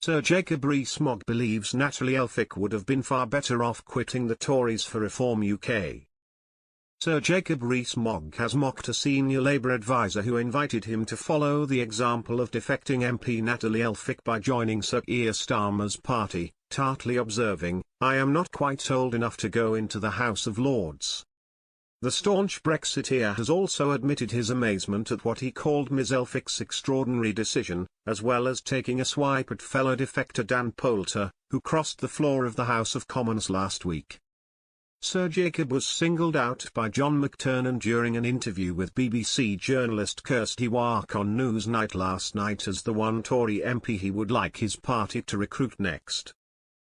Sir Jacob Rees-Mogg believes Natalie Elphicke would have been far better off quitting the Tories for Reform UK. Sir Jacob Rees-Mogg has mocked a senior Labour advisor who invited him to follow the example of defecting MP Natalie Elphicke by joining Sir Keir Starmer's party, tartly observing, "I am not quite old enough to go into the House of Lords." The staunch Brexiteer has also admitted his amazement at what he called Ms Elphicke's extraordinary decision, as well as taking a swipe at fellow defector Dan Poulter, who crossed the floor of the House of Commons last week. Sir Jacob was singled out by John McTernan during an interview with BBC journalist Kirsty Wark on Newsnight last night as the one Tory MP he would like his party to recruit next.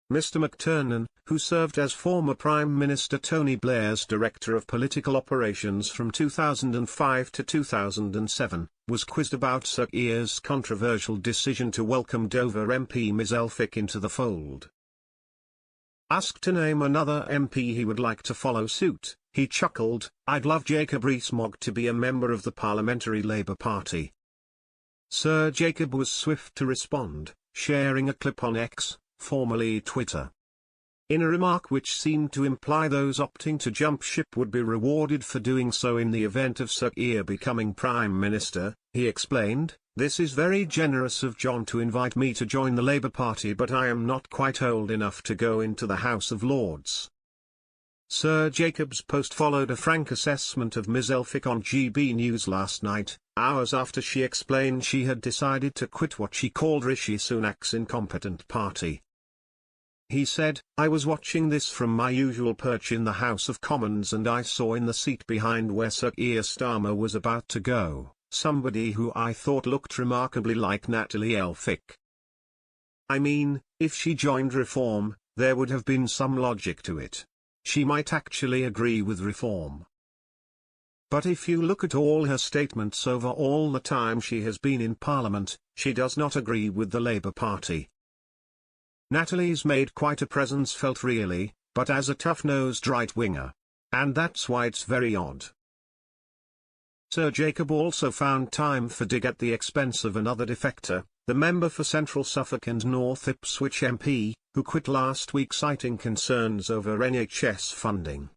Mr McTernan, who served as former Prime Minister Tony Blair's Director of Political Operations from 2005 to 2007, was quizzed about Sir Keir's controversial decision to welcome Dover MP Ms Elphicke into the fold. Asked to name another MP he would like to follow suit, he chuckled, "I'd love Jacob Rees-Mogg to be a member of the Parliamentary Labour Party." Sir Jacob was swift to respond, sharing a clip on X, formerly Twitter. In a remark which seemed to imply those opting to jump ship would be rewarded for doing so in the event of Sir Keir becoming Prime Minister, he explained, "This is very generous of John to invite me to join the Labour Party, but I am not quite old enough to go into the House of Lords." Sir Jacob's post followed a frank assessment of Ms Elphicke on GB News last night, hours after she explained she had decided to quit what she called Rishi Sunak's incompetent party. He said, "I was watching this from my usual perch in the House of Commons and I saw in the seat behind where Sir Keir Starmer was about to go, somebody who I thought looked remarkably like Natalie Elphicke. I mean, if she joined Reform, there would have been some logic to it. She might actually agree with Reform. But if you look at all her statements over all the time she has been in Parliament, she does not agree with the Labour Party. Natalie's made quite a presence felt really, but as a tough-nosed right-winger. And that's why it's very odd." Sir Jacob also found time for dig at the expense of another defector, the member for Central Suffolk and North Ipswich MP, who quit last week citing concerns over NHS funding.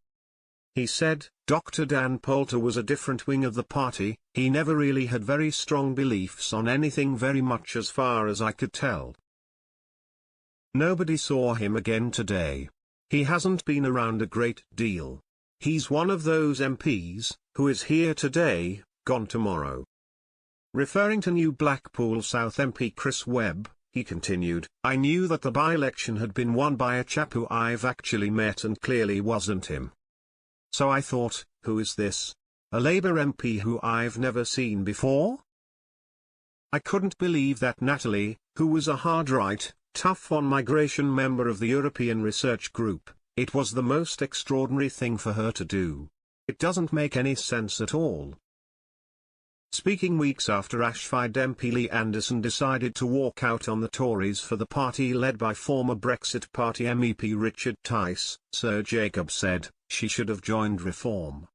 He said, "Dr. Dan Poulter was a different wing of the party, he never really had very strong beliefs on anything very much as far as I could tell. Nobody saw him again today. He hasn't been around a great deal. He's one of those MPs, who is here today, gone tomorrow." Referring to new Blackpool South MP Chris Webb, he continued, "I knew that the by-election had been won by a chap who I've actually met and clearly wasn't him. So I thought, who is this? A Labour MP who I've never seen before? I couldn't believe that Natalie, who was a hard right, tough-on-migration member of the European Research Group, it was the most extraordinary thing for her to do. It doesn't make any sense at all." Speaking weeks after Ashford MP Lee Anderson decided to walk out on the Tories for the party led by former Brexit Party MEP Richard Tice, Sir Jacob said, "She should have joined Reform.